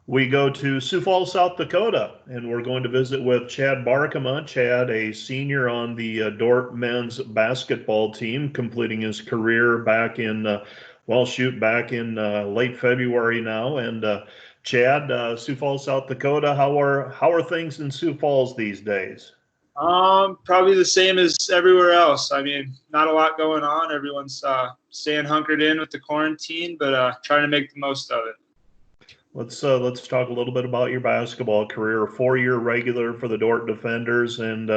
We go to Sioux Falls, South Dakota, and we're going to visit with Chad Barkema. Chad, a senior on the Dordt men's basketball team, completing his career back in, back in late February now. And Chad, Sioux Falls, South Dakota, how are things in Sioux Falls these days? Probably the same as everywhere else. I mean, not a lot going on. Everyone's staying hunkered in with the quarantine, but trying to make the most of it. Let's talk a little bit about your basketball career. A 4-year regular for the Dordt Defenders, and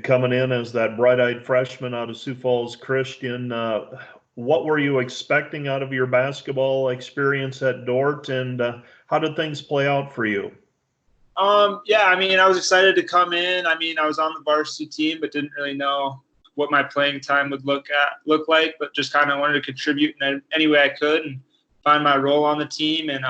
coming in as that bright-eyed freshman out of Sioux Falls Christian. What were you expecting out of your basketball experience at Dordt, and how did things play out for you? Yeah, I mean, I was excited to come in. I mean, I was on the varsity team, but didn't really know what my playing time would look like, but just kind of wanted to contribute in any way I could and find my role on the team. And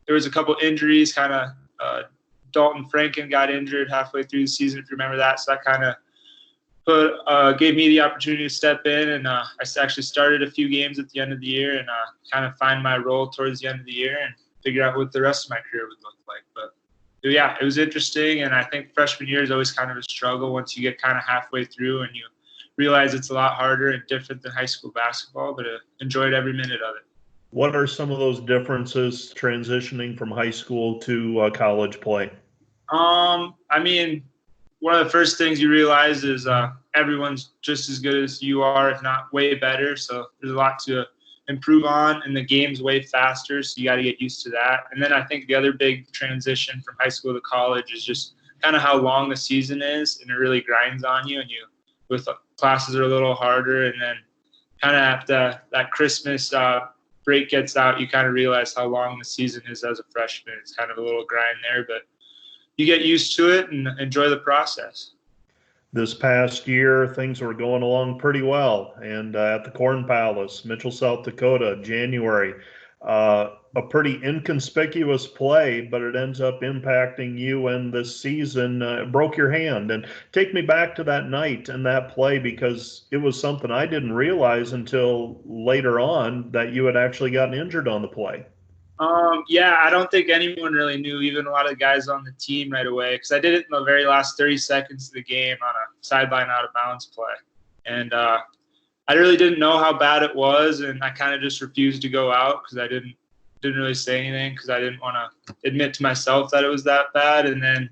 there was a couple injuries, kind of Dalton Franken got injured halfway through the season, if you remember that. So that kind of gave me the opportunity to step in, and I actually started a few games at the end of the year and kind of find my role towards the end of the year and figure out what the rest of my career would look like. But yeah, it was interesting, and I think freshman year is always kind of a struggle once you get kind of halfway through and you realize it's a lot harder and different than high school basketball, but enjoyed every minute of it. What are some of those differences transitioning from high school to college play? I mean, one of the first things you realize is everyone's just as good as you are, if not way better. So there's a lot to improve on, and the game's way faster, so you got to get used to that. And then I think the other big transition from high school to college is just kind of how long the season is, and it really grinds on you, and with classes are a little harder, and then kind of after that Christmas break gets out, you kind of realize how long the season is as a freshman. It's kind of a little grind there, but you get used to it and enjoy the process. This past year, things were going along pretty well. And at the Corn Palace, Mitchell, South Dakota, January, a pretty inconspicuous play, but it ends up impacting you and this season. Broke your hand. And take me back to that night and that play, because it was something I didn't realize until later on that you had actually gotten injured on the play. Yeah, I don't think anyone really knew, even a lot of the guys on the team right away, because I did it in the very last 30 seconds of the game on a sideline out of bounds play. And I really didn't know how bad it was, and I kind of just refused to go out because I didn't really say anything because I didn't want to admit to myself that it was that bad. And then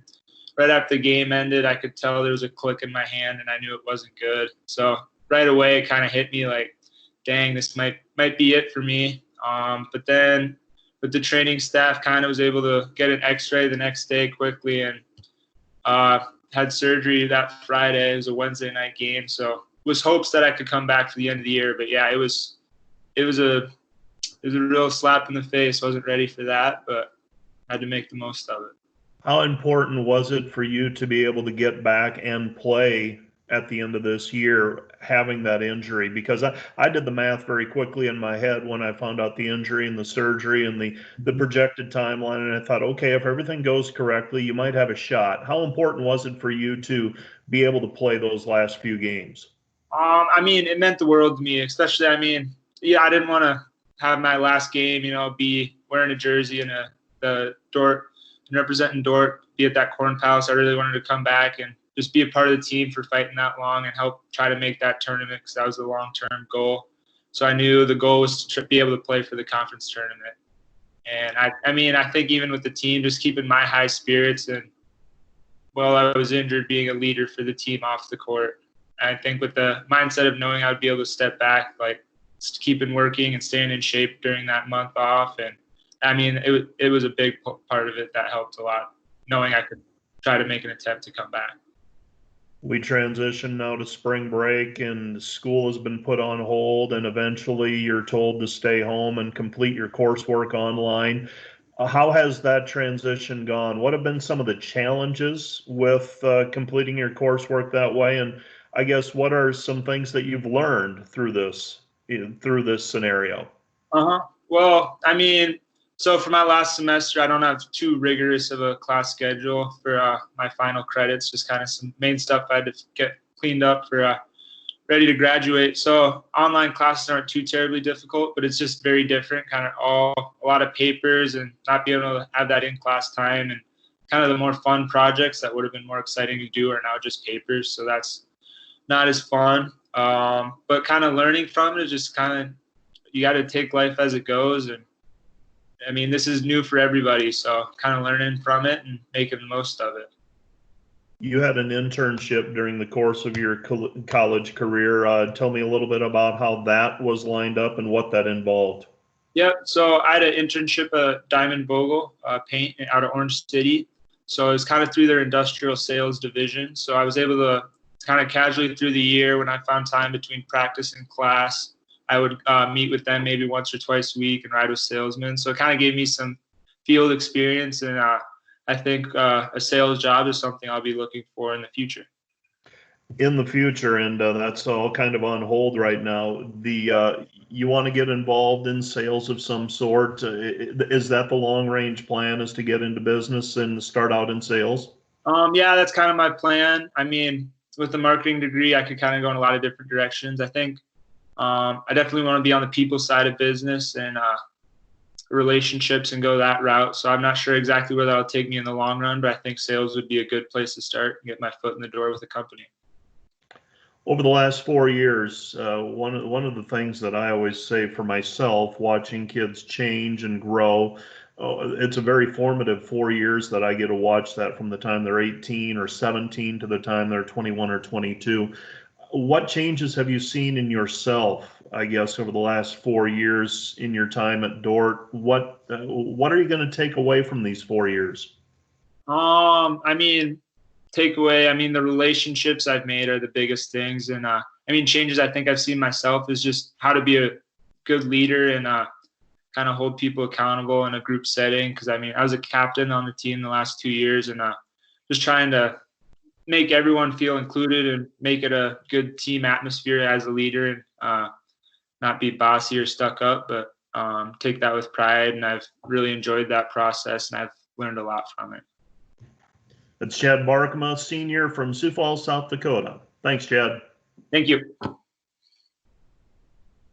right after the game ended, I could tell there was a click in my hand, and I knew it wasn't good. So right away, it kind of hit me like, dang, this might be it for me. But then with the training staff, kind of was able to get an x-ray the next day quickly, and had surgery that Friday. It was a Wednesday night game, so was hopes that I could come back for the end of the year. But yeah, it was a real slap in the face. Wasn't ready for that, but had to make the most of it. How important was it for you to be able to get back and play at the end of this year, having that injury? Because I did the math very quickly in my head when I found out the injury and the surgery and the projected timeline, and I thought, okay, if everything goes correctly, you might have a shot. How important was it for you to be able to play those last few games? I mean, it meant the world to me, especially, I mean, yeah, I didn't want to have my last game, be wearing a jersey and the Dordt and representing Dordt, be at that Corn Palace. I really wanted to come back and just be a part of the team for fighting that long and help try to make that tournament, because that was the long-term goal. So I knew the goal was to be able to play for the conference tournament. And I think even with the team, just keeping my high spirits and while I was injured, being a leader for the team off the court. And I think with the mindset of knowing I would be able to step back, like keeping working and staying in shape during that month off. And I mean, it was a big part of it that helped a lot, knowing I could try to make an attempt to come back. We transition now to spring break, and school has been put on hold, and eventually you're told to stay home and complete your coursework online. How has that transition gone? What have been some of the challenges with completing your coursework that way? And I guess what are some things that you've learned through this scenario? Well, I mean, so for my last semester, I don't have too rigorous of a class schedule for my final credits, just kind of some main stuff I had to get cleaned up for ready to graduate. So online classes aren't too terribly difficult, but it's just very different, kind of a lot of papers and not being able to have that in-class time, and kind of the more fun projects that would have been more exciting to do are now just papers. So that's not as fun. But kind of learning from it is just kind of, you got to take life as it goes. And I mean, this is new for everybody. So kind of learning from it and making the most of it. You had an internship during the course of your college career. Tell me a little bit about how that was lined up and what that involved. Yep. So I had an internship at Diamond Bogle Paint out of Orange City. So it was kind of through their industrial sales division. So I was able to kind of casually through the year, when I found time between practice and class, I would meet with them maybe once or twice a week and ride with salesmen. So it kind of gave me some field experience, and I think a sales job is something I'll be looking for in the future. In the future, and that's all kind of on hold right now. You want to get involved in sales of some sort? Is that the long range plan, is to get into business and start out in sales? Yeah, that's kind of my plan. I mean, with the marketing degree, I could kind of go in a lot of different directions. I think I definitely want to be on the people side of business and relationships and go that route. So I'm not sure exactly where that'll take me in the long run, but I think sales would be a good place to start and get my foot in the door with a company. Over the last 4 years, one of the things that I always say for myself, watching kids change and grow, it's a very formative 4 years that I get to watch that from the time they're 18 or 17 to the time they're 21 or 22. What changes have you seen in yourself, I guess, over the last 4 years in your time at Dordt? What are you going to take away from these 4 years? I mean, takeaway, I mean, the relationships I've made are the biggest things. And I mean, changes I think I've seen myself is just how to be a good leader and kind of hold people accountable in a group setting. Because I mean, I was a captain on the team the last 2 years, and just trying to make everyone feel included and make it a good team atmosphere as a leader, and not be bossy or stuck up, but take that with pride. And I've really enjoyed that process, and I've learned a lot from it. That's Chad Barkema, senior from Sioux Falls, South Dakota. Thanks, Chad. Thank you.